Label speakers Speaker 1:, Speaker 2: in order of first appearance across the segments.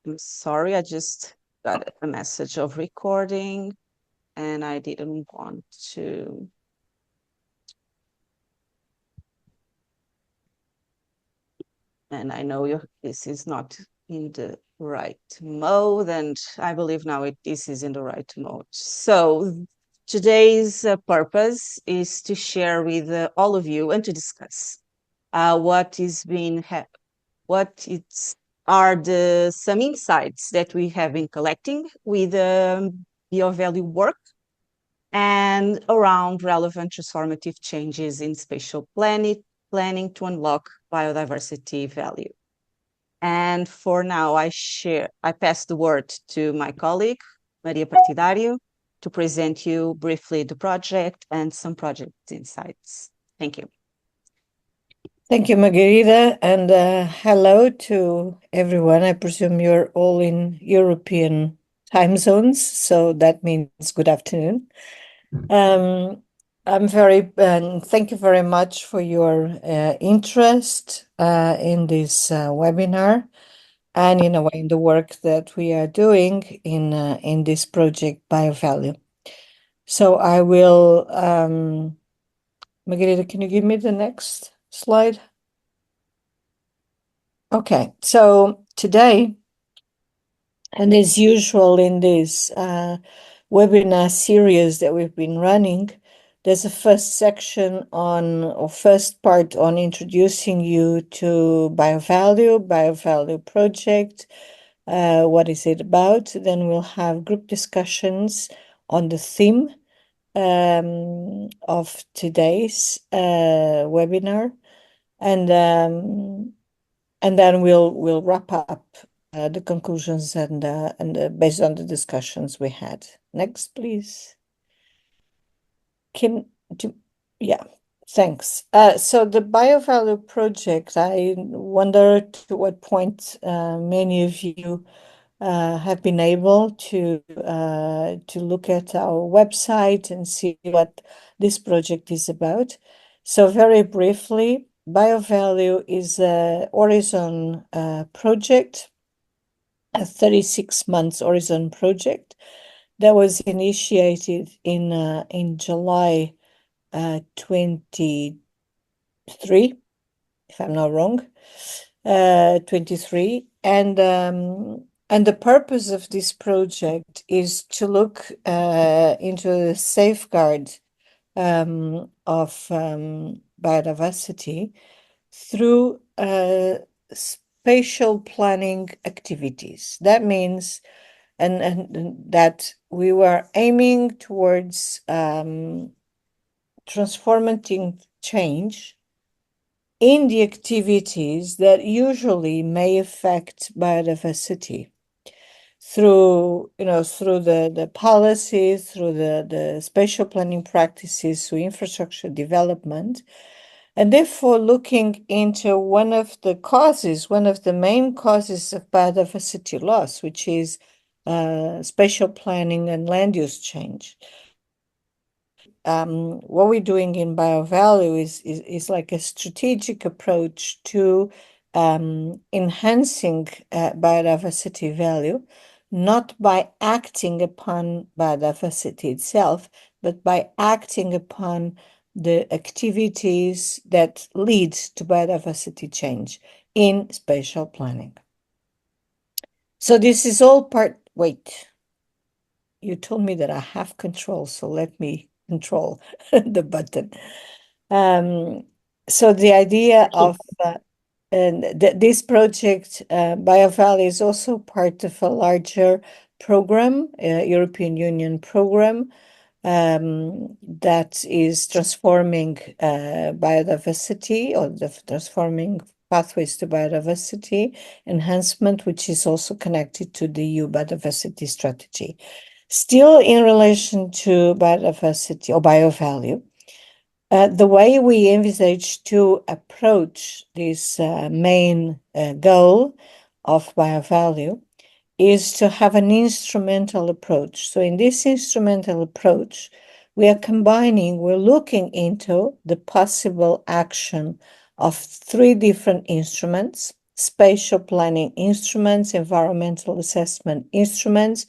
Speaker 1: I'm sorry, I just got a message of recording and I didn't want to. And I know this is not in the right mode, and I believe now this is in the right mode. So today's purpose is to share with all of you and to discuss what is being what it's are the some insights that we have been collecting with BioValue work and around relevant transformative changes in spatial planning to unlock biodiversity value. And for now, I pass the word to my colleague, Maria Partidario, to present you briefly the project and some project insights. Thank you.
Speaker 2: Thank you, Margarita, and hello to everyone. I presume you're all in European time zones, so that means good afternoon. Thank you very much for your interest in this webinar and in a way in the work that we are doing in this project BioValue. So I will, Margarita, can you give me the next slide? Okay, so today, and as usual in this webinar series that we've been running, there's a first section or first part on introducing you to BioValue project, what is it about? Then we'll have group discussions on the theme of today's webinar, and then we'll wrap up the conclusions and based on the discussions we had. Next, please. Yeah, thanks. So the BioValue project, I wonder to what point many of you have been able to look at our website and see what this project is about. So very briefly, BioValue is a Horizon project, a 36 months Horizon project that was initiated in July 23, if I'm not wrong, 23, and the purpose of this project is to look into the safeguard of biodiversity through spatial planning activities. That means, and that we were aiming towards transformating change in the activities that usually may affect biodiversity through the policies, through the spatial planning practices, through infrastructure development, and therefore looking into one of the main causes of biodiversity loss, which is spatial planning and land use change. What we're doing in BioValue is like a strategic approach to enhancing biodiversity value, not by acting upon biodiversity itself, but by acting upon the activities that lead to biodiversity change in spatial planning. So this is all wait, you told me that I have control, so let me control the button. So the idea of this project, BioValley, is also part of a larger program, European Union program, that is transforming biodiversity, or transforming pathways to biodiversity enhancement, which is also connected to the EU biodiversity strategy. Still in relation to biodiversity or BioValue, the way we envisage to approach this main goal of BioValue is to have an instrumental approach. So in this instrumental approach, we're looking into the possible action of 3 different instruments. spatial planning instruments, environmental assessment instruments,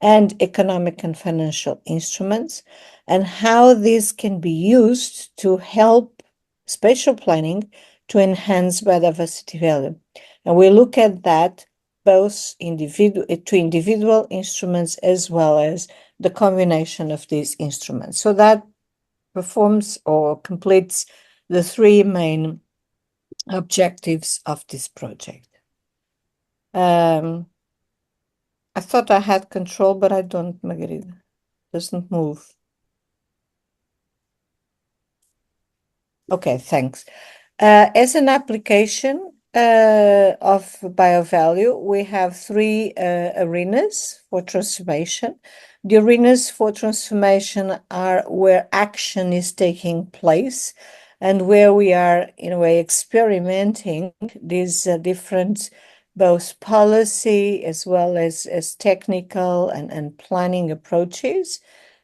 Speaker 2: and economic and financial instruments, and how this can be used to help spatial planning to enhance biodiversity value. And we look at that both to individual instruments as well as the combination of these instruments. So that performs or completes the three main objectives of this project. I thought I had control, but I don't, Margarida. Doesn't move. Okay, thanks. As an application of BioValue, we have three arenas for transformation. The arenas for transformation are where action is taking place and where we are, in a way, experimenting these different both policy as well as technical and planning approaches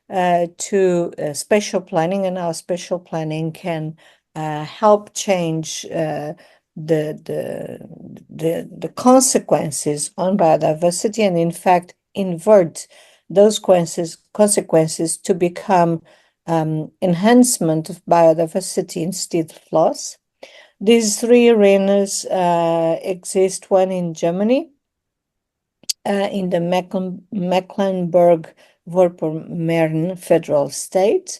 Speaker 2: to spatial planning, and how spatial planning can help change the consequences on biodiversity, and in fact invert those consequences to become enhancement of biodiversity instead of loss. These three arenas exist: one in Germany, in the Mecklenburg-Vorpommern federal state,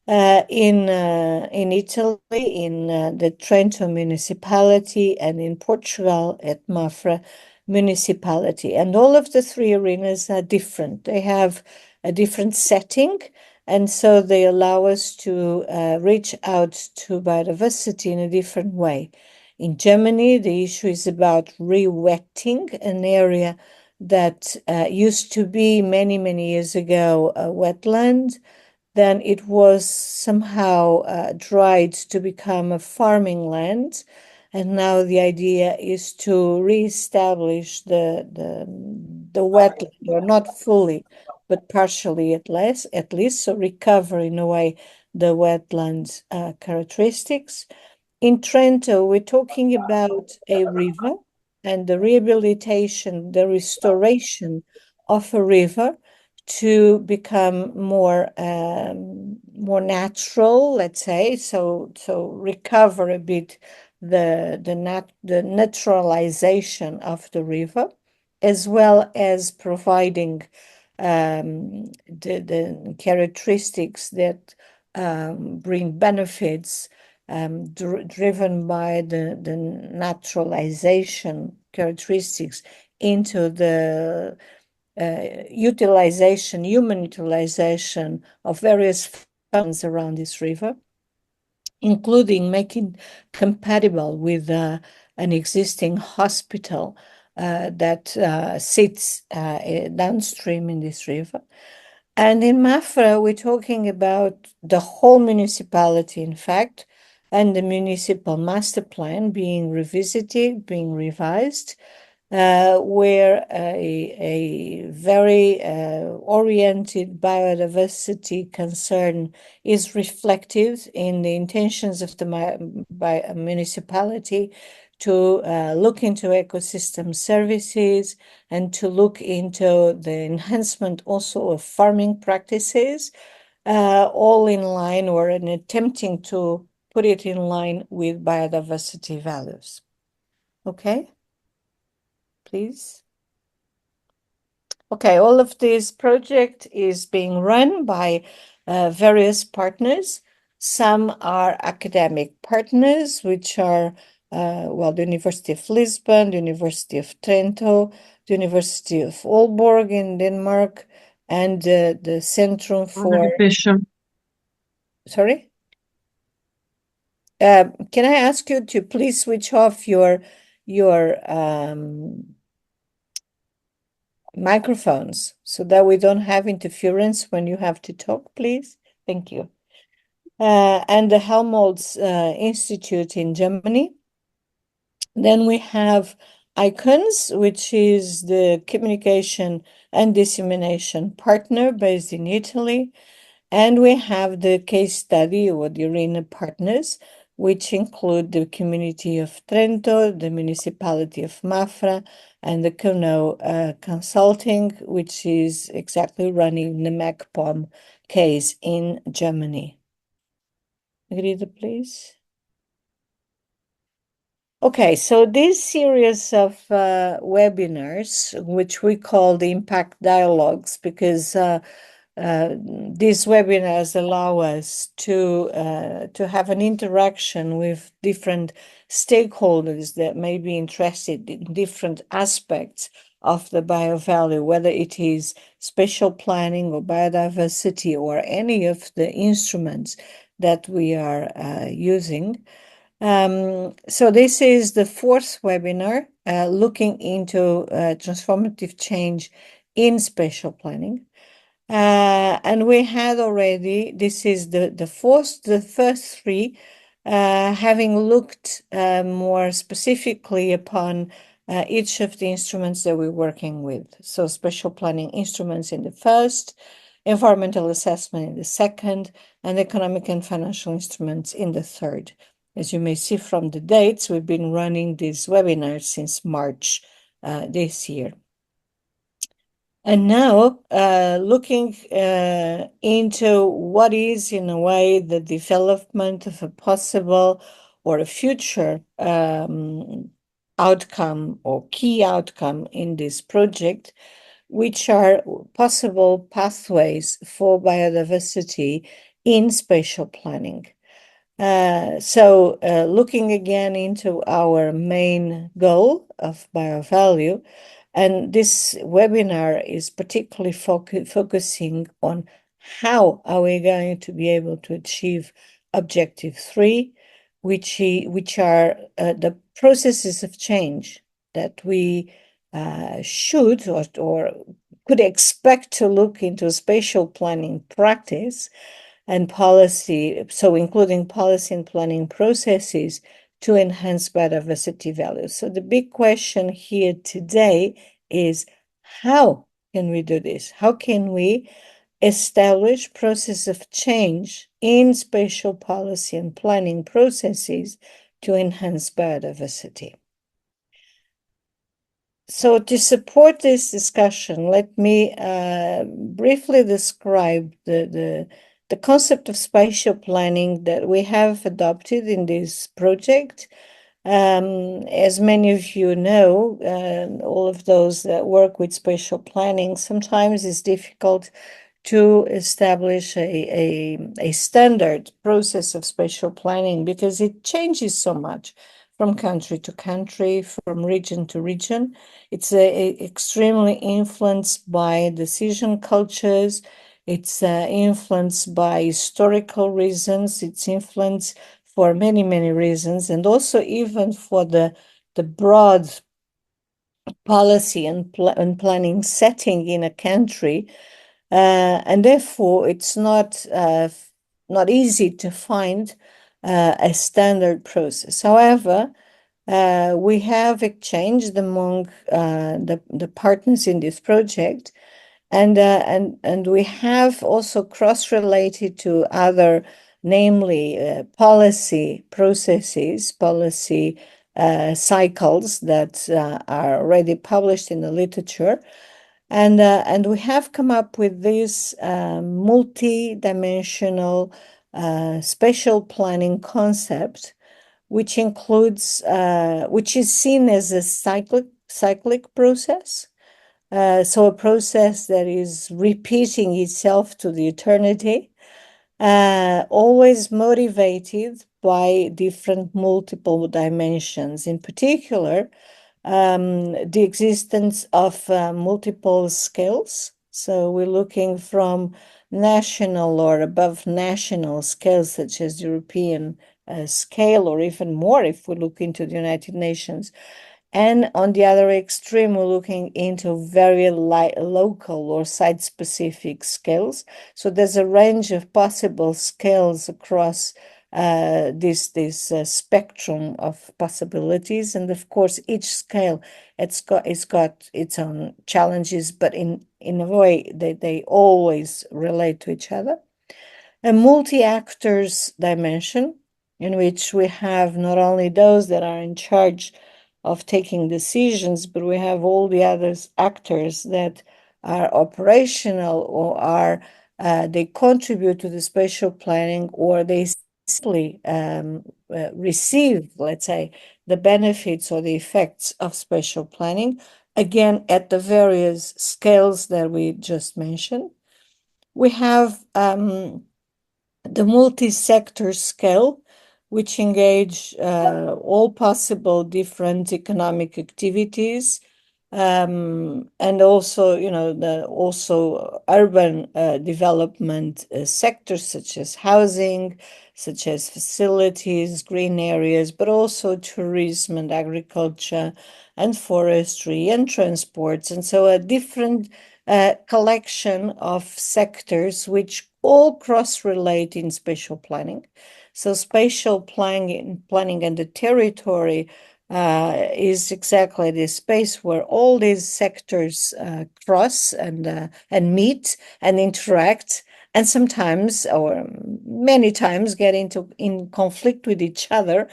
Speaker 2: in Italy, in the Trento municipality, and in Portugal at Mafra municipality. And all of the three arenas are different. They have a different setting, and so they allow us to reach out to biodiversity in a different way. In Germany, the issue is about re-wetting an area that used to be many, many years ago a wetland. Then it was somehow dried to become a farming land. And now the idea is to reestablish the wetland, or not fully, but partially at least, so recover in a way the wetlands characteristics. In Trento, we're talking about a river and the rehabilitation, the restoration of a river to become more natural, let's say, so recover a bit the naturalization of the river, as well as providing the characteristics that bring benefits driven by the naturalization characteristics into the human utilization of various funds around this river, including making compatible with an existing hospital that sits downstream in this river. And in Mafra, we're talking about the whole municipality, in fact, and the municipal master plan being revisited, being revised, where a very oriented biodiversity concern is reflected in the intentions of the municipality to look into ecosystem services and to look into the enhancement also of farming practices, all in line, or in attempting to put it in line with biodiversity values. Okay, please. Okay, all of this project is being run by various partners. Some are academic partners, which are the University of Lisbon, the University of Trento, the University of Aalborg in Denmark, and the Centrum for... Sorry? Can I ask you to please switch off your microphones so that we don't have interference when you have to talk, please? Thank you. And the Helmholtz Institute in Germany. Then we have ICONS, which is the communication and dissemination partner based in Italy. And we have the case study, or the arena partners, which include the community of Trento, the municipality of Mafra, and the Kuno Consulting, which is exactly running the MacPom case in Germany. Grida, please. Okay, so this series of webinars, which we call the Impact Dialogues, because these webinars allow us to have an interaction with different stakeholders that may be interested in different aspects of the biovalue, whether it is spatial planning or biodiversity or any of the instruments that we are using. So this is the fourth webinar looking into transformative change in spatial planning. And we had already, this is the first three, having looked more specifically upon each of the instruments that we're working with. So spatial planning instruments in the first, environmental assessment in the second, and economic and financial instruments in the third. As you may see from the dates, we've been running these webinars since March this year. And now, looking into what is, in a way, the development of a possible or a future outcome or key outcome in this project, which are possible pathways for biodiversity in spatial planning. So looking again into our main goal of biovalue, and this webinar is particularly focusing on how are we going to be able to achieve objective 3, which are the processes of change that we should or could expect to look into spatial planning practice and policy, so including policy and planning processes to enhance biodiversity values. So the big question here today is, how can we do this? How can we establish process of change in spatial policy and planning processes to enhance biodiversity? So to support this discussion, let me briefly describe the concept of spatial planning that we have adopted in this project. As many of you know, all of those that work with spatial planning, sometimes it's difficult to establish a standard process of spatial planning because it changes so much from country to country, from region to region. It's extremely influenced by decision cultures. It's influenced by historical reasons. It's influenced for many, many reasons, and also even for the broad policy and planning setting in a country. And therefore, it's not easy to find a standard process. However, we have exchanged among the partners in this project, and we have also cross-related to other, namely policy processes, policy cycles that are already published in the literature. And we have come up with this multi-dimensional spatial planning concept, which includes, which is seen as a cyclic process. So a process that is repeating itself to the eternity, always motivated by different multiple dimensions. In particular, the existence of multiple scales. So we're looking from national or above national scales, such as European scale, or even more if we look into the United Nations. And on the other extreme, we're looking into very local or site-specific scales. So there's a range of possible scales across this spectrum of possibilities. And of course, each scale it's got its own challenges, but in a way they always relate to each other. A multi-actors dimension. in which we have not only those that are in charge of taking decisions, but we have all the other actors that are operational or are they contribute to the spatial planning, or they simply receive, let's say, the benefits or the effects of spatial planning, again, at the various scales that we just mentioned. We have the multi-sector scale, which engage all possible different economic activities, and also, the also urban development sectors such as housing, such as facilities, green areas, but also tourism and agriculture and forestry and transports. And so a different collection of sectors which all cross-relate in spatial planning. So spatial planning and the territory is exactly the space where all these sectors cross and meet and interact, and sometimes, or many times, get in conflict with each other,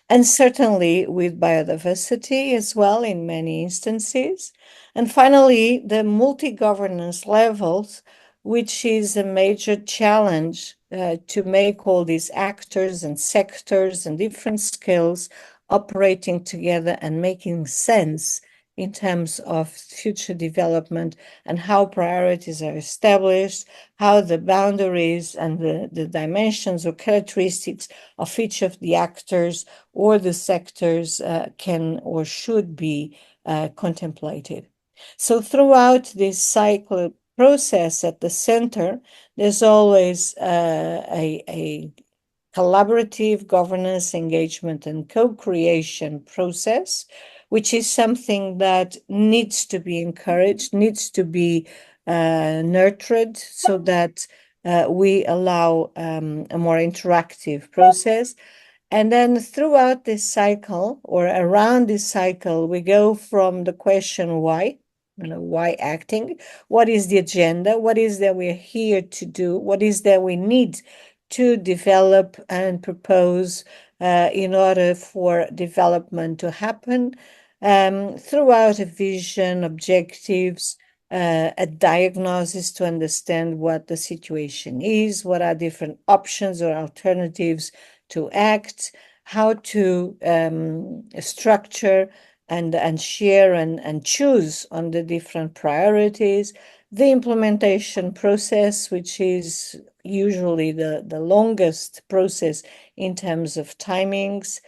Speaker 2: and certainly with biodiversity as well in many instances. And finally, the multi-governance levels, which is a major challenge to make all these actors and sectors and different skills operating together and making sense in terms of future development, and how priorities are established, how the boundaries and the dimensions or characteristics of each of the actors or the sectors can or should be contemplated. So throughout this cycle process at the center, there's always a collaborative governance, engagement, and co-creation process, which is something that needs to be encouraged, needs to be nurtured, so that we allow a more interactive process. And then throughout this cycle, or around this cycle, we go from the question why, why acting? What is the agenda? What is that we're here to do? What is that we need to develop and propose in order for development to happen? Throughout a vision, objectives, a diagnosis to understand what the situation is, what are different options or alternatives to act, how to structure and share and choose on the different priorities, the implementation process, which is usually the longest process in terms of timings,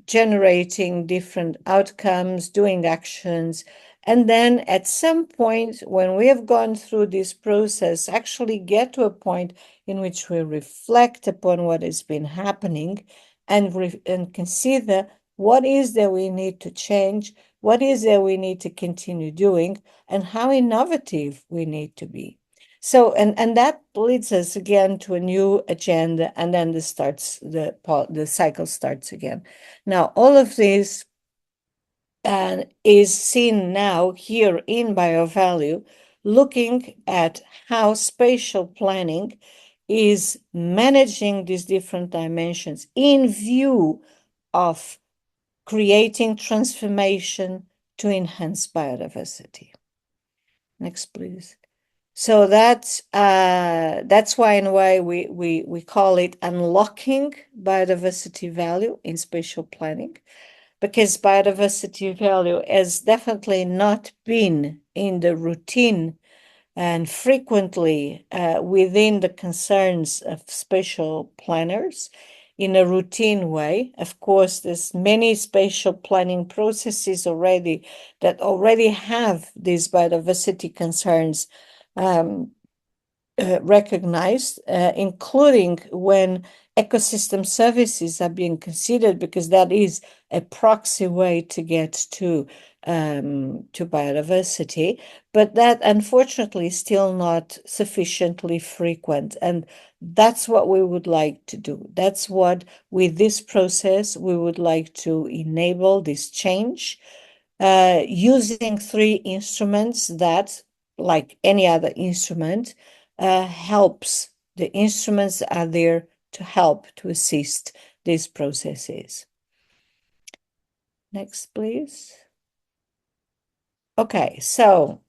Speaker 2: generating different outcomes, doing actions. And then at some point, when we have gone through this process, actually get to a point in which we reflect upon what has been happening and consider what is that we need to change, what is that we need to continue doing, and how innovative we need to be. So, and that leads us again to a new agenda, and then the cycle starts again. Now, all of this is seen now here in BioValue, looking at how spatial planning is managing these different dimensions in view of creating transformation to enhance biodiversity. Next, please. So that's why in a way we call it unlocking biodiversity value in spatial planning, because biodiversity value has definitely not been in the routine and frequently within the concerns of spatial planners in a routine way. Of course, there's many spatial planning processes already that already have these biodiversity concerns recognized, including when ecosystem services are being considered, because that is a proxy way to get to biodiversity, but that unfortunately is still not sufficiently frequent. And that's what we would like to do. That's what, with this process, we would like to enable this change, using three instruments that, like any other instrument, helps. The instruments are there to help to assist these processes. Next, please. Okay, so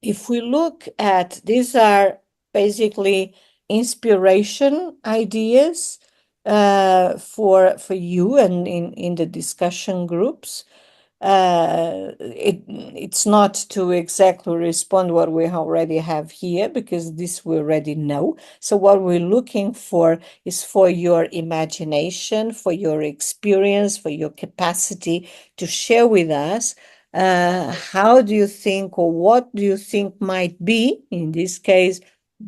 Speaker 2: if we look at, these are basically inspiration ideas for you and in the discussion groups. It's not to exactly respond what we already have here, because this we already know. So what we're looking for is for your imagination, for your experience, for your capacity to share with us how do you think, or what do you think might be, in this case,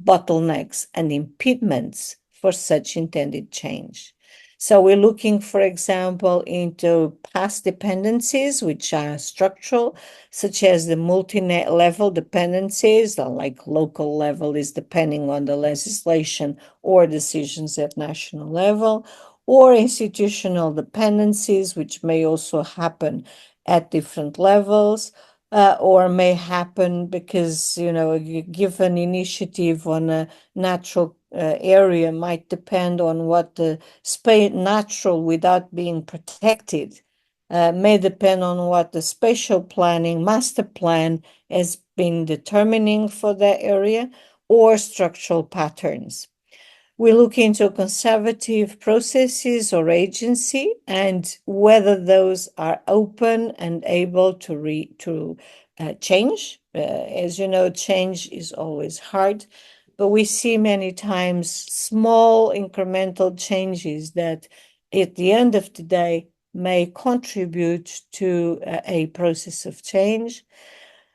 Speaker 2: bottlenecks and impediments for such intended change. So we're looking, for example, into past dependencies, which are structural, such as the multi-level dependencies, like local level is depending on the legislation or decisions at national level, or institutional dependencies, which may also happen at different levels, or may happen because, a given initiative on a natural area might depend on what the natural without being protected, may depend on what the spatial planning master plan has been determining for that area, or structural patterns. We look into conservative processes or agency and whether those are open and able to change. As you know, change is always hard, but we see many times small incremental changes that at the end of the day may contribute to a process of change.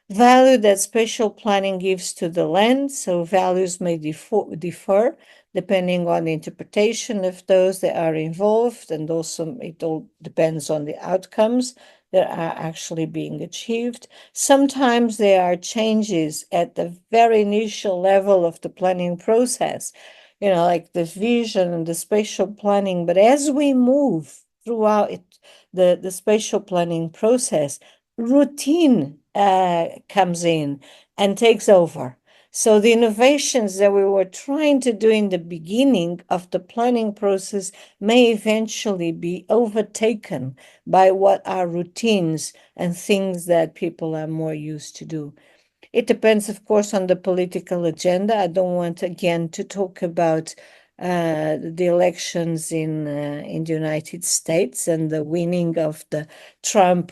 Speaker 2: Value that spatial planning gives to the land. So values may differ depending on the interpretation of those that are involved, and also it all depends on the outcomes that are actually being achieved. Sometimes there are changes at the very initial level of the planning process, like the vision and the spatial planning. But as we move throughout the spatial planning process, routine comes in and takes over. So the innovations that we were trying to do in the beginning of the planning process may eventually be overtaken by what are routines and things that people are more used to do. It depends, of course, on the political agenda. I don't want, again, to talk about the elections in the United States and the winning of the Trump,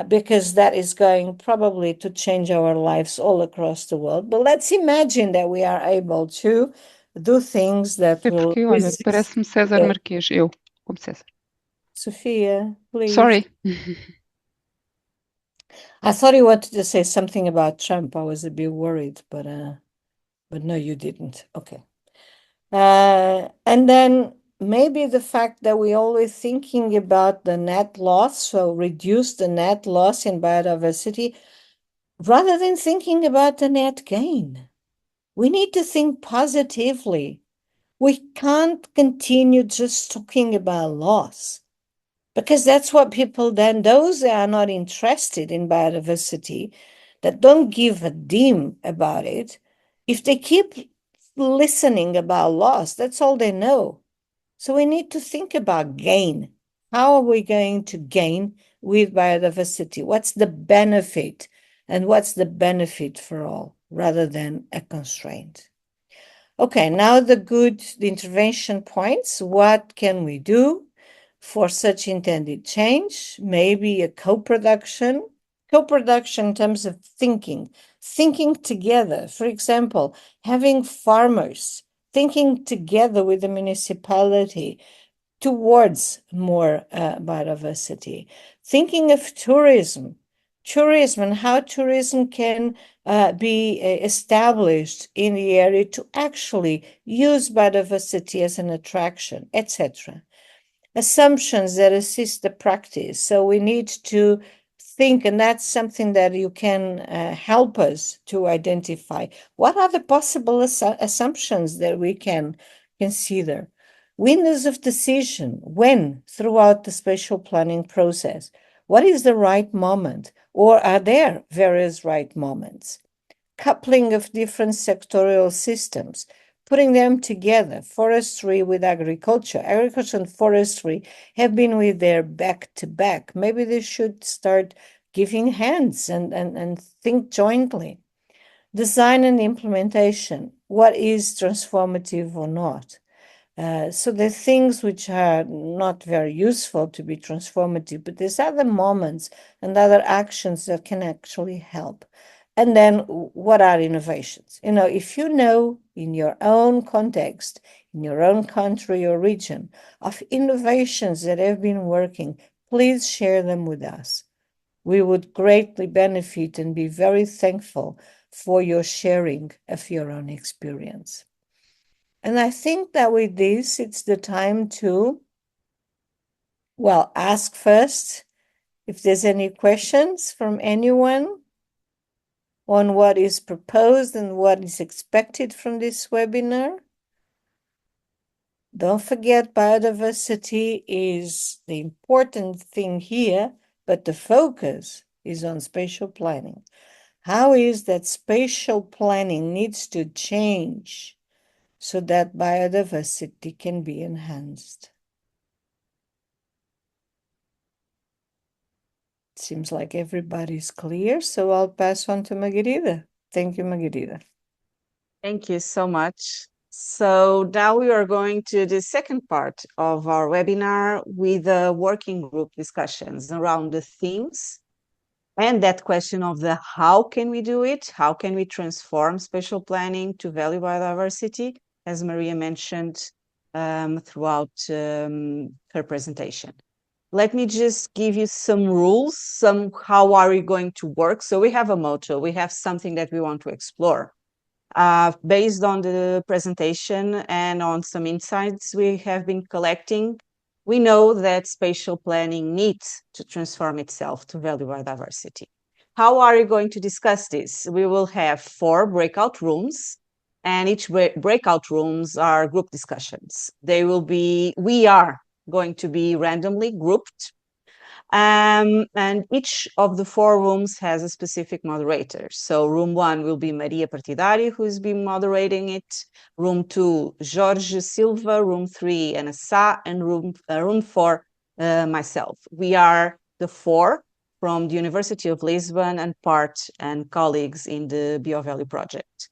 Speaker 2: because that is going probably to change our lives all across the world. But let's imagine that we are able to do things that
Speaker 3: É
Speaker 2: will
Speaker 3: porque, olha,
Speaker 2: resist.
Speaker 3: parece-me César Marquês, eu, como César.
Speaker 2: Sophia, please.
Speaker 3: Sorry.
Speaker 2: I thought you wanted to say something about Trump. I was a bit worried, but no, you didn't. Okay. And then maybe the fact that we're always thinking about the net loss, so reduce the net loss in biodiversity, rather than thinking about the net gain. We need to think positively. We can't continue just talking about loss, because that's what people then, those that are not interested in biodiversity, that don't give a damn about it, if they keep listening about loss, that's all they know. So we need to think about gain. How are we going to gain with biodiversity? What's the benefit? And what's the benefit for all, rather than a constraint? Okay, now the intervention points. What can we do for such intended change? Maybe a co-production in terms of thinking together. For example, having farmers thinking together with the municipality towards more biodiversity. Thinking of tourism and how tourism can be established in the area to actually use biodiversity as an attraction, etc. Assumptions that assist the practice. So we need to think, and that's something that you can help us to identify. What are the possible assumptions that we can consider? Windows of decision. When throughout the spatial planning process? What is the right moment? Or are there various right moments? Coupling of different sectorial systems. putting them together, forestry with agriculture. Agriculture and forestry have been with their back to back. Maybe they should start giving hands and think jointly. Design and implementation. What is transformative or not? So the things which are not very useful to be transformative, but there's other moments and other actions that can actually help. And then what are innovations? If you know in your own context, in your own country or region, of innovations that have been working, please share them with us. We would greatly benefit and be very thankful for your sharing of your own experience. And I think that with this, it's the time to, well, ask first if there's any questions from anyone on what is proposed and what is expected from this webinar. Don't forget, biodiversity is the important thing here, but the focus is on spatial planning. How is that spatial planning needs to change so that biodiversity can be enhanced? Seems like everybody's clear, so I'll pass on to Margarida. Thank you, Margarida.
Speaker 1: Thank you so much. So now we are going to the second part of our webinar with the working group discussions around the themes and that question of the how can we do it? How can we transform spatial planning to value biodiversity, as Maria mentioned throughout her presentation. Let me just give you some rules, how are we going to work? So we have a motto, we have something that we want to explore. Based on the presentation and on some insights we have been collecting, we know that spatial planning needs to transform itself to value biodiversity. How are we going to discuss this? We will have 4 breakout rooms, and each breakout rooms are group discussions. We are going to be randomly grouped. And each of the 4 rooms has a specific moderator. So room 1 will be Maria Partidari, who's been moderating it. Room 2, Jorge Silva. Room 3, Ana Sá. And room 4, myself. We are the 4 from the University of Lisbon and colleagues in the BioValley project.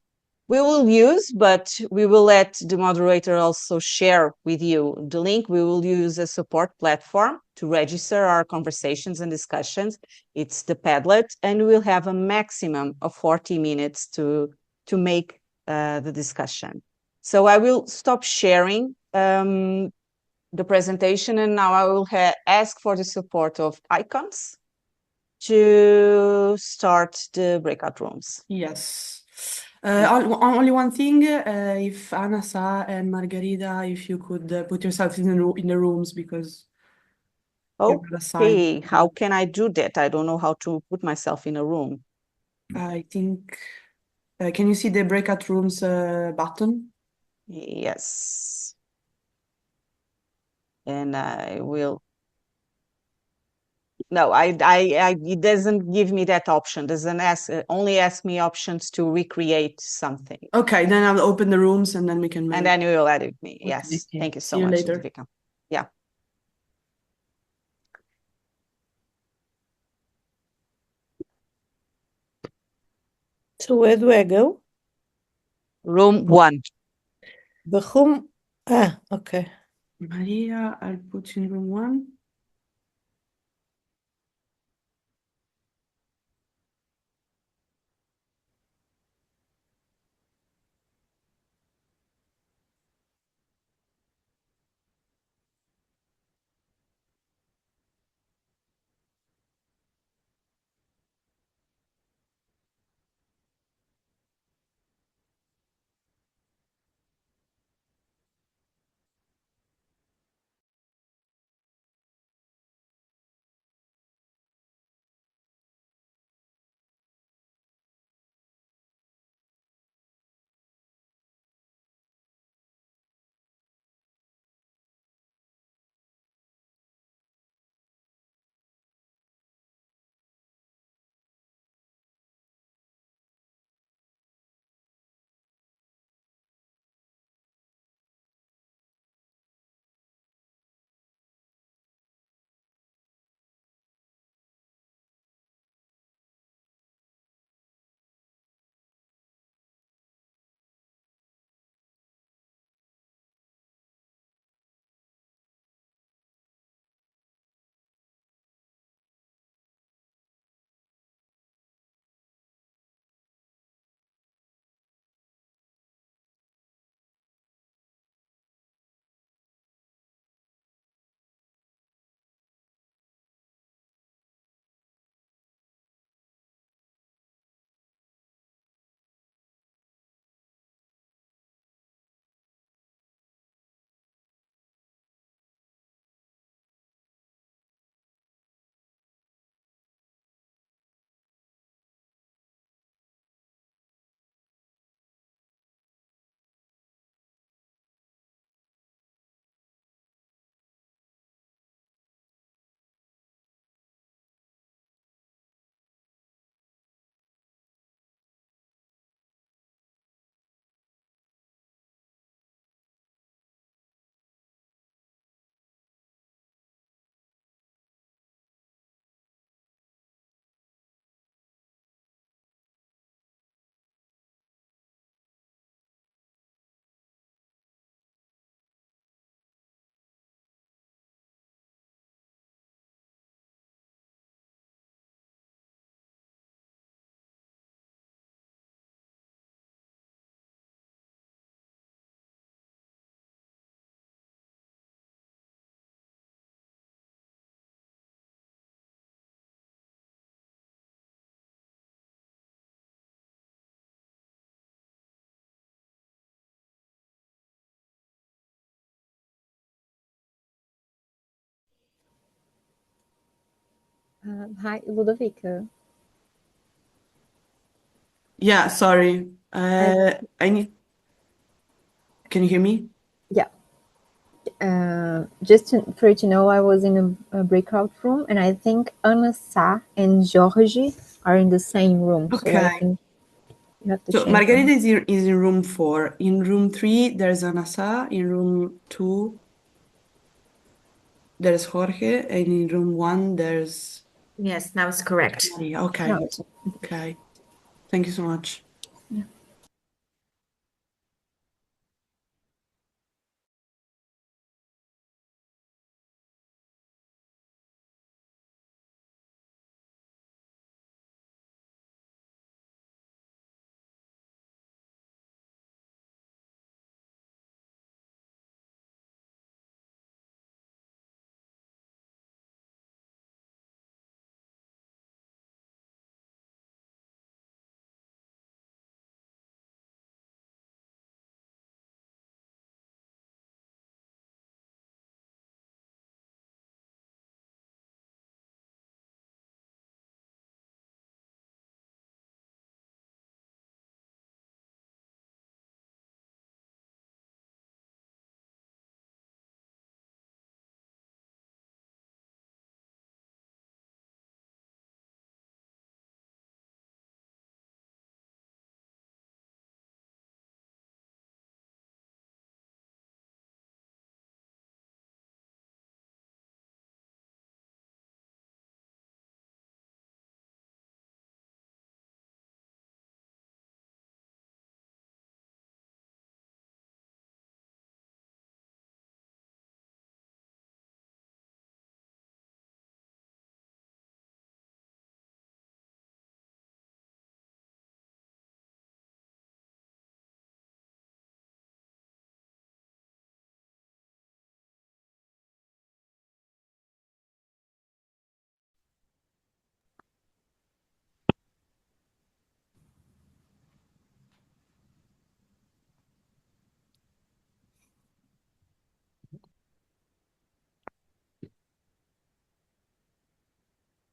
Speaker 1: We will use, but we will let the moderator also share with you the link. We will use a support platform to register our conversations and discussions. It's the Padlet, and we'll have a maximum of 40 minutes to make the discussion. So I will stop sharing the presentation, and now I will ask for the support of icons to start the breakout rooms.
Speaker 4: Yes. Only one thing, if Anna, Sa, and Margarida, if you could put yourself in the rooms because you're assigned.
Speaker 1: Okay, how can I do that? I don't know how to put myself in a room.
Speaker 4: I think, can you see the breakout rooms button?
Speaker 1: Yes. And I will. No, it doesn't give me that option. Doesn't only ask me options to recreate something.
Speaker 4: Okay, then I'll open the rooms and then we can.
Speaker 1: And then you will edit me.
Speaker 4: Okay,
Speaker 1: Yes.
Speaker 4: yeah.
Speaker 1: Thank you so
Speaker 4: See you
Speaker 1: much,
Speaker 4: later.
Speaker 1: Ludvika. Yeah.
Speaker 2: So where do I go?
Speaker 1: Room 1.
Speaker 2: The room. Okay.
Speaker 4: Maria, I'll put you in room 1.
Speaker 5: Hi, Ludovica.
Speaker 4: Yeah, sorry. I need. Can you hear me?
Speaker 5: Yeah. Just for you to know, I was in a breakout room, and I think Ana Sá and Jorge are in the same room. So I
Speaker 4: Okay.
Speaker 5: think you have to
Speaker 4: So
Speaker 5: change
Speaker 4: Margarita
Speaker 5: them.
Speaker 4: is in room 4. In room 3, there's Anasa. In room 2, there's Jorge. And in room 1, there's
Speaker 2: Yes, now it's correct.
Speaker 4: Maria. Okay.
Speaker 5: No, it's
Speaker 4: Okay. Thank you so much.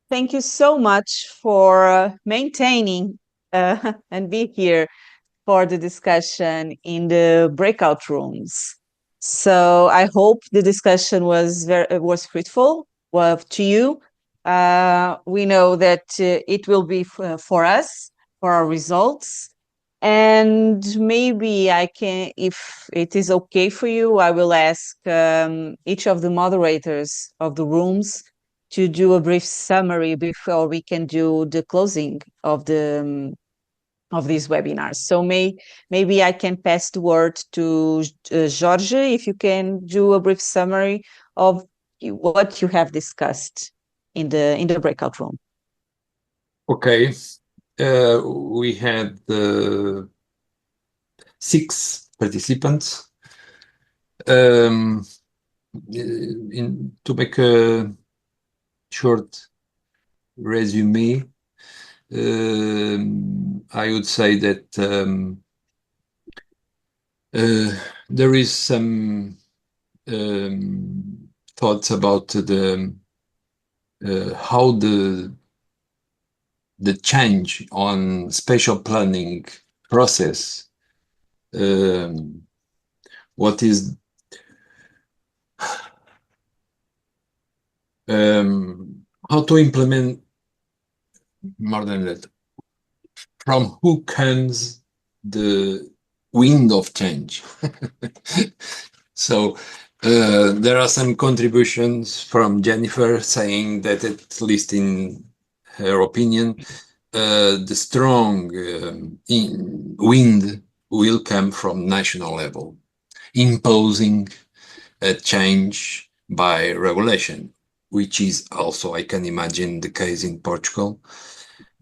Speaker 1: Thank you so much for maintaining and be here for the discussion in the breakout rooms. So I hope the discussion was fruitful to you. We know that it will be for us, for our results. And maybe I can, if it is okay for you, I will ask each of the moderators of the rooms to do a brief summary before we can do the closing of these webinars. So maybe I can pass the word to Jorge, if you can do a brief summary of what you have discussed in the breakout room.
Speaker 6: Okay. We had 6 participants. To make a short resume, I would say that there is some thoughts about how the change on spatial planning process, what is how to implement more than that. From who comes the wind of change? So there are some contributions from Jennifer saying that, at least in her opinion, the strong wind will come from national level, imposing a change by regulation, which is also, I can imagine, the case in Portugal.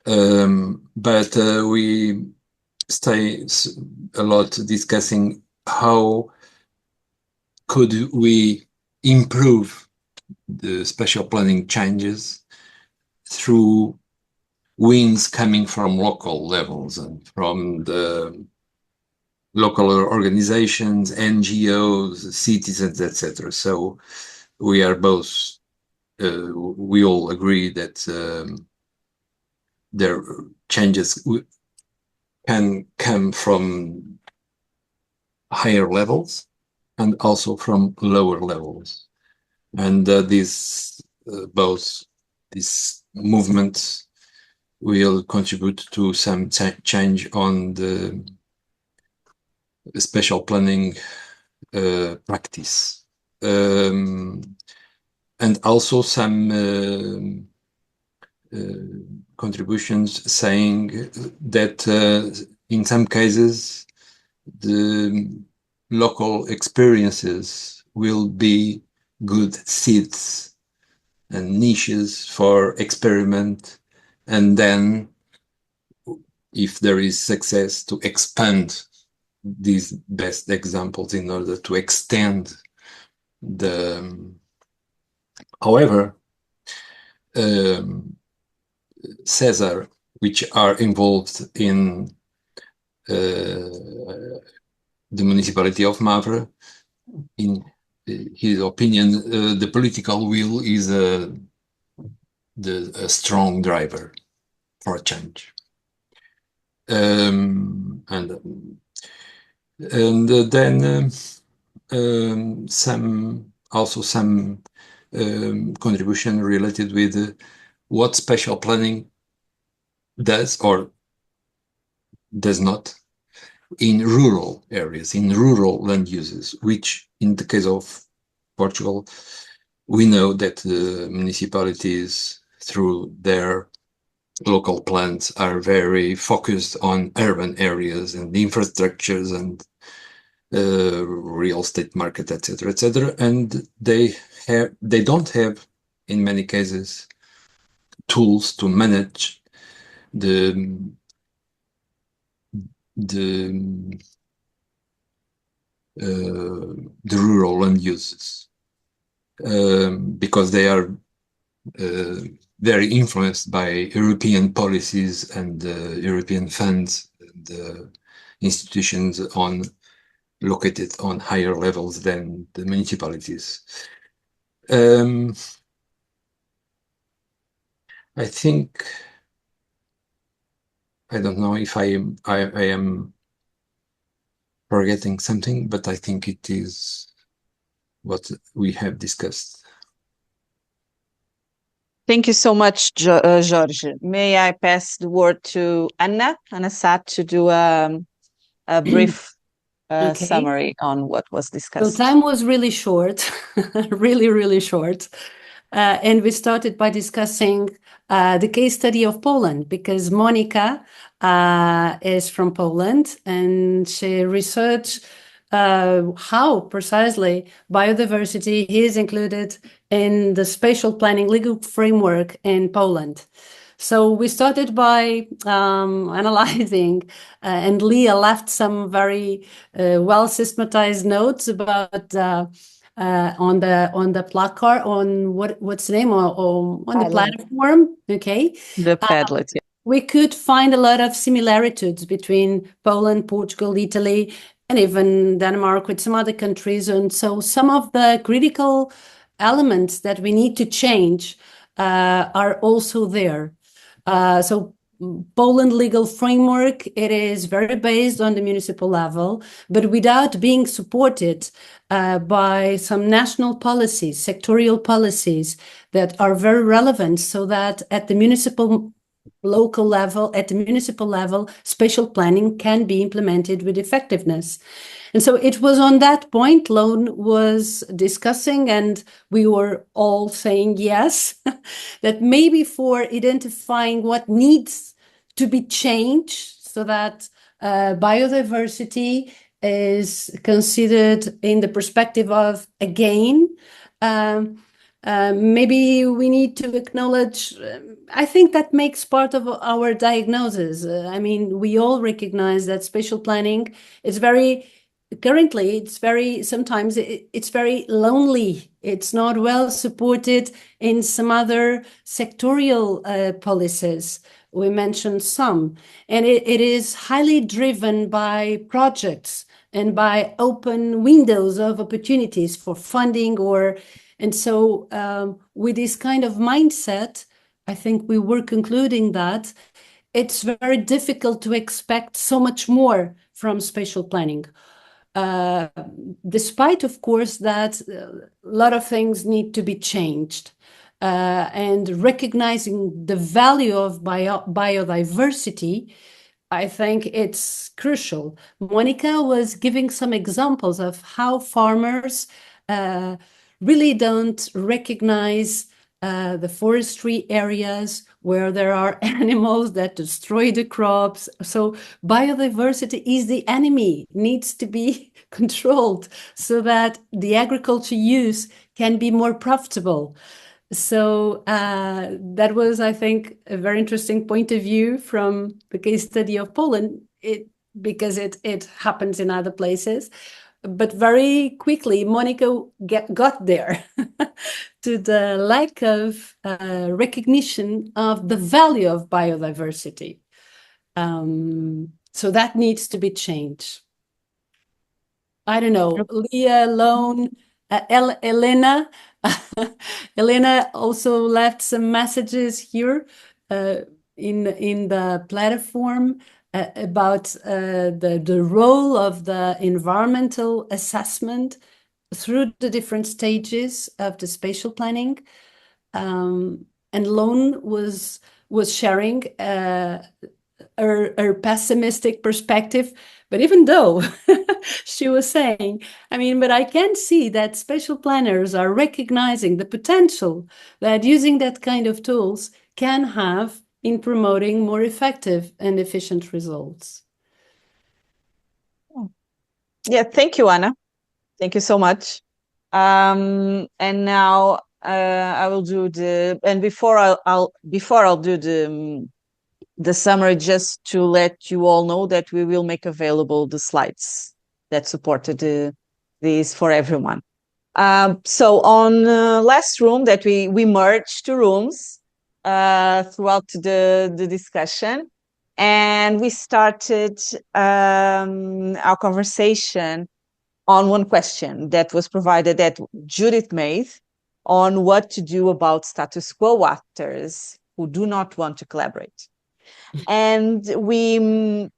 Speaker 6: But we stay a lot discussing how could we improve the spatial planning changes through winds coming from local levels and from the local organizations, NGOs, citizens, etc. So we are both we all agree that their changes can come from higher levels and also from lower levels. And both these movements will contribute to some change on the spatial planning practice. And also some contributions saying that in some cases the local experiences will be good seeds and niches for experiment, and then if there is success, to expand these best examples in order to extend the however Cesar, which are involved in the municipality of Mavra, in his opinion, the political will is a strong driver for change. And then some contribution related with what spatial planning does or does not in rural areas, in rural land uses, which in the case of Portugal, we know that the municipalities, through their local plans, are very focused on urban areas and infrastructures and real estate market, etc., etc., and they don't have, in many cases, tools to manage the rural land uses because they are very influenced by European policies and European funds and institutions located on higher levels than the municipalities. I think, I don't know if I am forgetting something, but I think it is what we have discussed.
Speaker 1: Thank you so much, Jorge. May I pass the word to Anna Sat to do a brief summary on what was discussed.
Speaker 7: So time was really short, really, really short. And we started by discussing the case study of Poland, because Monica is from Poland and she researched how precisely biodiversity is included in the spatial planning legal framework in Poland. So we started by analyzing, and Leah left some very well systematized notes about on the placard, on what's the name, on the platform. Okay,
Speaker 1: the Padlet. Yeah.
Speaker 7: We could find a lot of similarities between Poland, Portugal, Italy, and even Denmark with some other countries. And so some of the critical elements that we need to change are also there. So Poland legal framework, it is very based on the municipal level, but without being supported by some national policies, sectorial policies that are very relevant, so that at the municipal level, spatial planning can be implemented with effectiveness. And so it was on that point Lone was discussing, and we were all saying yes, that maybe for identifying what needs to be changed so that biodiversity is considered in the perspective of a gain, maybe we need to acknowledge, I think that makes part of our diagnosis. I mean, we all recognize that spatial planning is sometimes it's very lonely. It's not well supported in some other sectorial policies. We mentioned some, and it is highly driven by projects and by open windows of opportunities for funding or And so with this kind of mindset, I think we were concluding that it's very difficult to expect so much more from spatial planning. Despite, of course, that a lot of things need to be changed. And recognizing the value of biodiversity, I think it's crucial. Monica was giving some examples of how farmers really don't recognize the forestry areas where there are animals that destroy the crops. So biodiversity is the enemy, needs to be controlled so that the agriculture use can be more profitable. So that was, I think, a very interesting point of view from the case study of Poland, because it happens in other places. But very quickly, Monica got there to the lack of recognition of the value of biodiversity. So that needs to be changed. I don't know, Leah, Lone, Elena. Elena also left some messages here in the platform about the role of the environmental assessment through the different stages of the spatial planning. And Lone was sharing her pessimistic perspective, but even though she was saying, I mean, but I can see that spatial planners are recognizing the potential that using that kind of tools can have in promoting more effective and efficient results.
Speaker 1: Yeah, thank you, Anna. Thank you so much. And now I will do before I'll do the summary, just to let you all know that we will make available the slides that supported these for everyone. So on last room that we merged two rooms throughout the discussion, and we started our conversation on one question that was provided that Judith made on what to do about status quo actors who do not want to collaborate. And we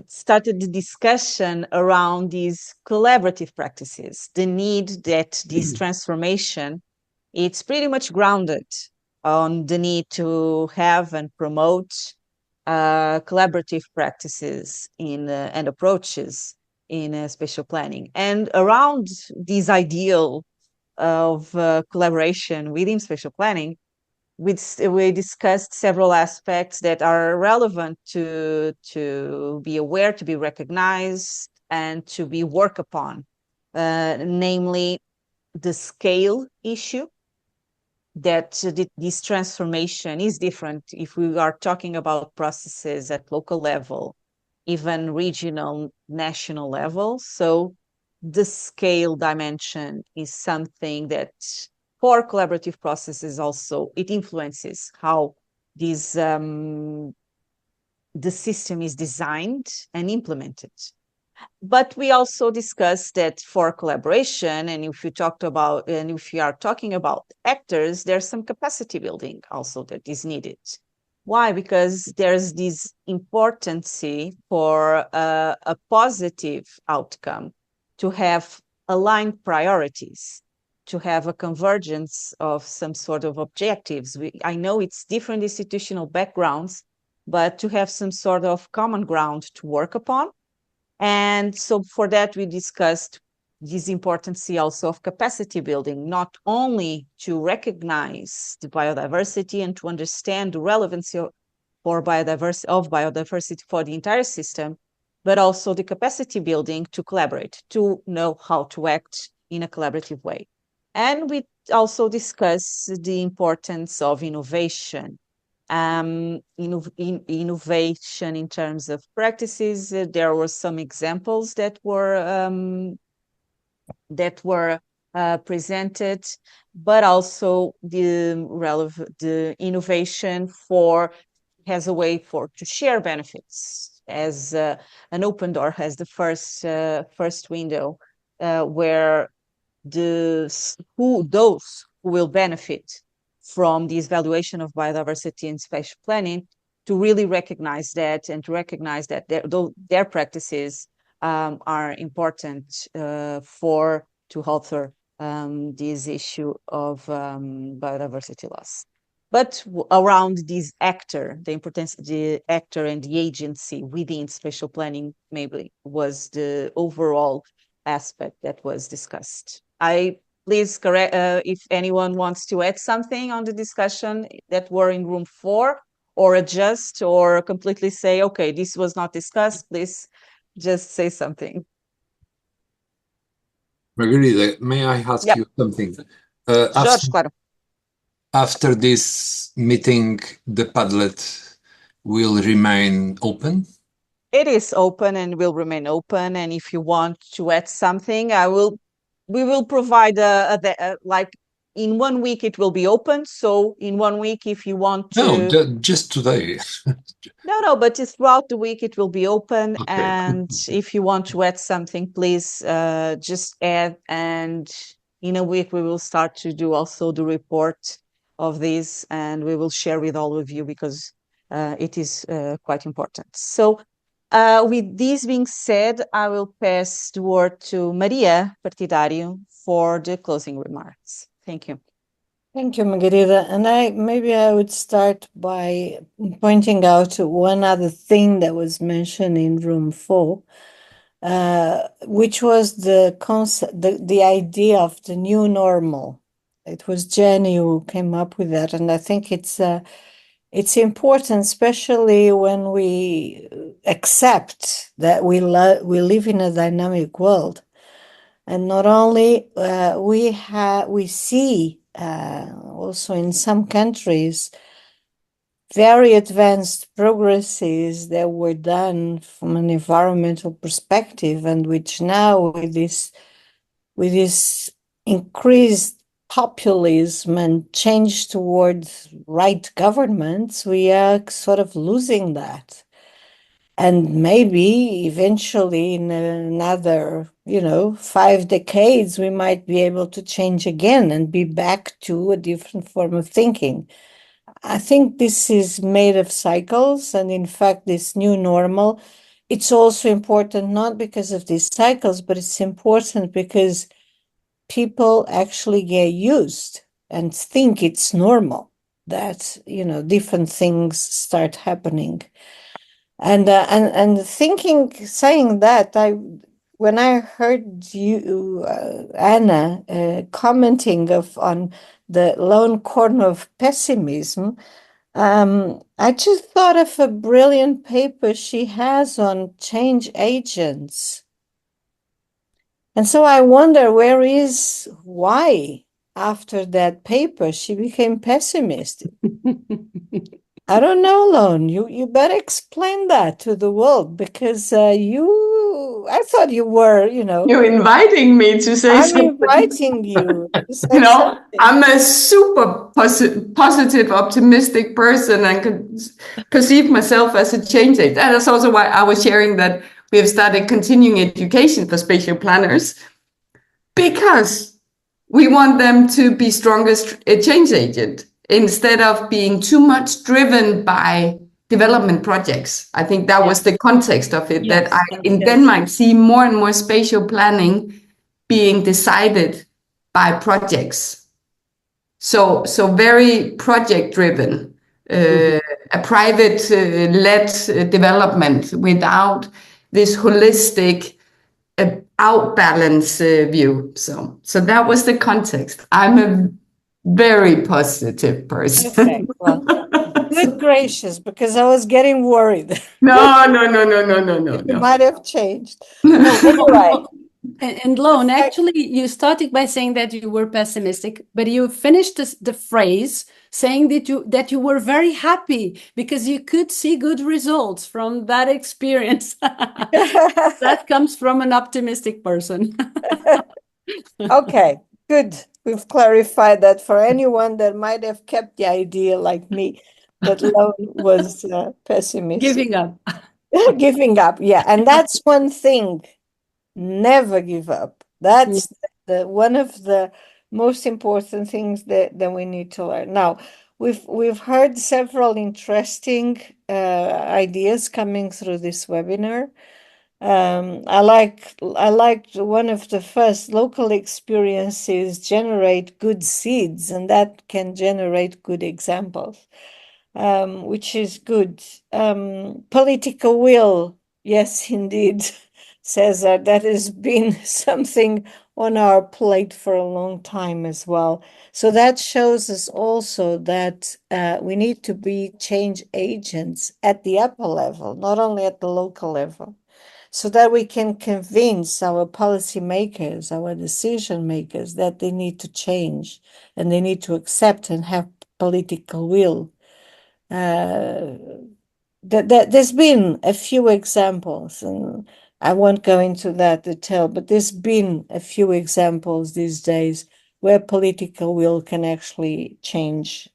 Speaker 1: started the discussion around these collaborative practices, the need that this transformation, it's pretty much grounded on the need to have and promote collaborative practices and approaches in spatial planning. And around this ideal of collaboration within spatial planning, we discussed several aspects that are relevant to be aware, to be recognized, and to be worked upon, namely the scale issue, that this transformation is different if we are talking about processes at local level, even regional, national level. So the scale dimension is something that for collaborative processes also, it influences how this the system is designed and implemented. But we also discussed that for collaboration, and if we are talking about actors, there's some capacity building also that is needed. Why? Because there's this importance for a positive outcome to have aligned priorities, to have a convergence of some sort of objectives. I know it's different institutional backgrounds, but to have some sort of common ground to work upon. And so for that, we discussed this importance also of capacity building, not only to recognize the biodiversity and to understand the relevancy of biodiversity for the entire system, but also the capacity building to collaborate, to know how to act in a collaborative way. And we also discuss the importance of innovation. Innovation in terms of practices. There were some examples that were presented, but also the innovation has a way to share benefits, as an open door has the first window where those who will benefit from this valuation of biodiversity and spatial planning to really recognize that and to recognize that their practices are important to alter this issue of biodiversity loss. But around this actor, the importance of the actor and the agency within spatial planning maybe was the overall aspect that was discussed. Please correct if anyone wants to add something on the discussion that were in room 4, or adjust or completely say, okay, this was not discussed, please just say something.
Speaker 6: Margarida, may I ask you something?
Speaker 1: Jorge, claro.
Speaker 6: After this meeting, the Padlet will remain open?
Speaker 1: It is open and will remain open. And if you want to add something, we will provide like in 1 week it will be open. So in 1 week, if you want to.
Speaker 6: No, just today.
Speaker 1: No, but throughout the week it will be open.
Speaker 6: Okay.
Speaker 1: And if you want to add something, please just add. And in a week we will start to do also the report of this, and we will share with all of you because it is quite important. So with this being said, I will pass the word to Maria Partidario for the closing remarks. Thank you.
Speaker 2: Thank you, Margarida. And maybe I would start by pointing out one other thing that was mentioned in room 4, which was the concept, the idea of the new normal. It was Jenny who came up with that, and I think it's important, especially when we accept that we live in a dynamic world, and not only we see also in some countries very advanced progresses that were done from an environmental perspective, and which now with this increased populism and change towards right governments, we are sort of losing that. And maybe eventually in another, 5 decades, we might be able to change again and be back to a different form of thinking. I think this is made of cycles, and in fact, this new normal, it's also important not because of these cycles, but it's important because people actually get used and think it's normal that, different things start happening. And saying that, when I heard you, Anna, commenting on the lone corner of pessimism, I just thought of a brilliant paper she has on change agents. And so I wonder why after that paper she became pessimistic. I don't know, Lone. You better explain that to the world, because I thought you were,
Speaker 4: You're inviting me to say something.
Speaker 2: I'm inviting you to say
Speaker 4: You know,
Speaker 2: something.
Speaker 4: I'm a super positive, optimistic person and can perceive myself as a change agent. And that's also why I was sharing that we have started continuing education for spatial planners, because we want them to be strongest change agent instead of being too much driven by development projects. I think that was the context of it, that I in Denmark see more and more spatial planning being decided by projects. So very project driven, a private led development without this holistic outbalance view. So that was the context. I'm a very positive person.
Speaker 2: Okay, well, good gracious, because I was getting worried.
Speaker 4: No.
Speaker 2: You might have changed. No, anyway.
Speaker 7: And Lone, actually, you started by saying that you were pessimistic, but you finished the phrase saying that you were very happy because you could see good results from that experience. That comes from an optimistic person.
Speaker 2: Okay, good. We've clarified that for anyone that might have kept the idea like me that Lone was pessimistic.
Speaker 7: Giving up.
Speaker 2: Giving up, yeah. And that's one thing. Never give up. That's one of the most important things that we need to learn. Now, we've heard several interesting ideas coming through this webinar. I liked one of the first: local experiences generate good seeds, and that can generate good examples, which is good. Political will, yes, indeed, Cesar, that has been something on our plate for a long time as well. So that shows us also that we need to be change agents at the upper level, not only at the local level, so that we can convince our policymakers, our decision makers, that they need to change and they need to accept and have political will. There's been a few examples, and I won't go into that detail, but there's been a few examples these days where political will can actually change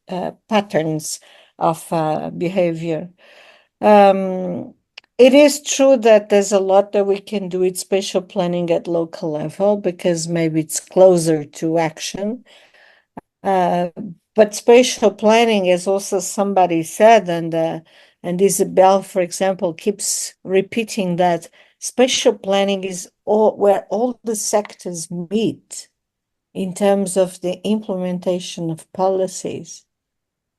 Speaker 2: patterns of behavior. It is true that there's a lot that we can do with spatial planning at local level because maybe it's closer to action. But spatial planning, as also somebody said, and Isabel, for example, keeps repeating that spatial planning is where all the sectors meet in terms of the implementation of policies.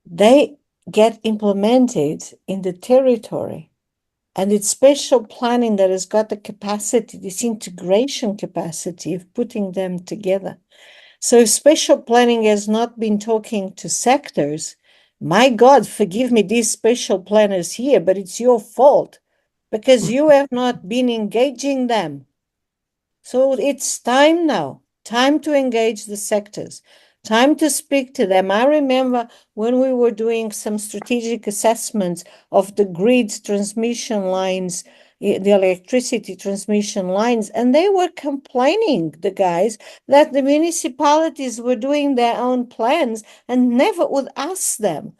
Speaker 2: They get implemented in the territory. And it's spatial planning that has got the capacity, this integration capacity of putting them together. So if spatial planning has not been talking to sectors, my God, forgive me, these spatial planners here, but it's your fault because you have not been engaging them. So it's time now, time to engage the sectors, time to speak to them. I remember when we were doing some strategic assessments of the grid transmission lines, the electricity transmission lines, and they were complaining, the guys, that the municipalities were doing their own plans and never would ask them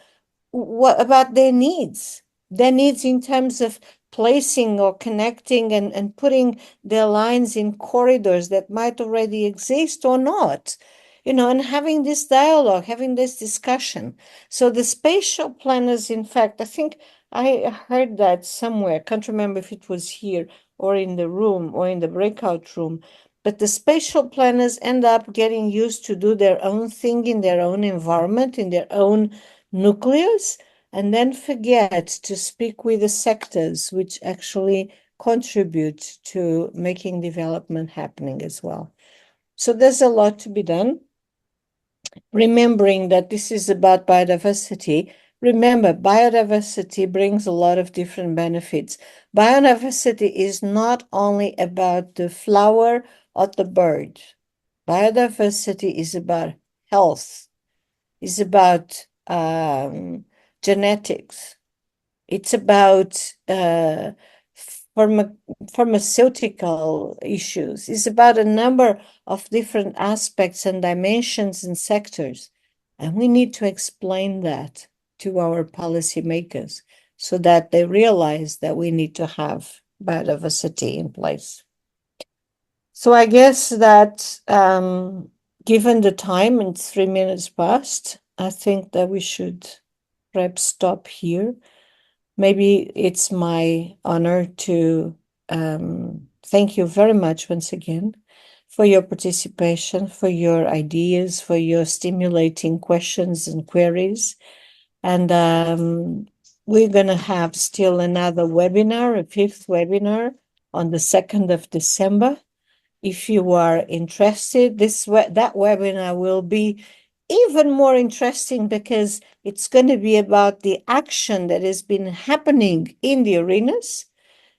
Speaker 2: what about their needs in terms of placing or connecting and putting their lines in corridors that might already exist or not, and having this dialogue, having this discussion. So the spatial planners, in fact, I think I heard that somewhere, can't remember if it was here or in the room or in the breakout room, but the spatial planners end up getting used to do their own thing in their own environment, in their own nucleus, and then forget to speak with the sectors which actually contribute to making development happening as well. So there's a lot to be done. Remembering that this is about biodiversity, remember, biodiversity brings a lot of different benefits. Biodiversity is not only about the flower or the bird. Biodiversity is about health, is about genetics. It's about pharmaceutical issues. It's about a number of different aspects and dimensions and sectors. And we need to explain that to our policymakers so that they realize that we need to have biodiversity in place. So I guess that given the time, and 3 minutes past, I think that we should perhaps stop here. Maybe it's my honor to thank you very much once again for your participation, for your ideas, for your stimulating questions and queries. And we're going to have still another webinar, a 5th webinar on the 2nd of December. If you are interested, that webinar will be even more interesting because it's going to be about the action that has been happening in the arenas.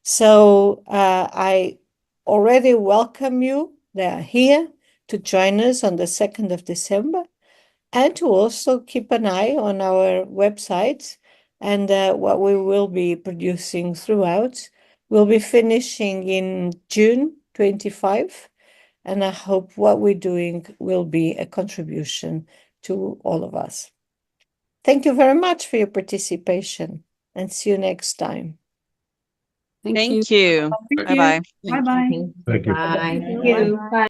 Speaker 2: So I already welcome you that are here to join us on the 2nd of December and to also keep an eye on our website and what we will be producing throughout. We'll be finishing in June 25. And I hope what we're doing will be a contribution to all of us. Thank you very much for your participation and see you next time.
Speaker 3: Thank you.
Speaker 1: Thank you.
Speaker 3: Thank
Speaker 1: Bye-bye.
Speaker 3: you. Bye-bye.
Speaker 6: Thank you.
Speaker 5: Thank you. Bye.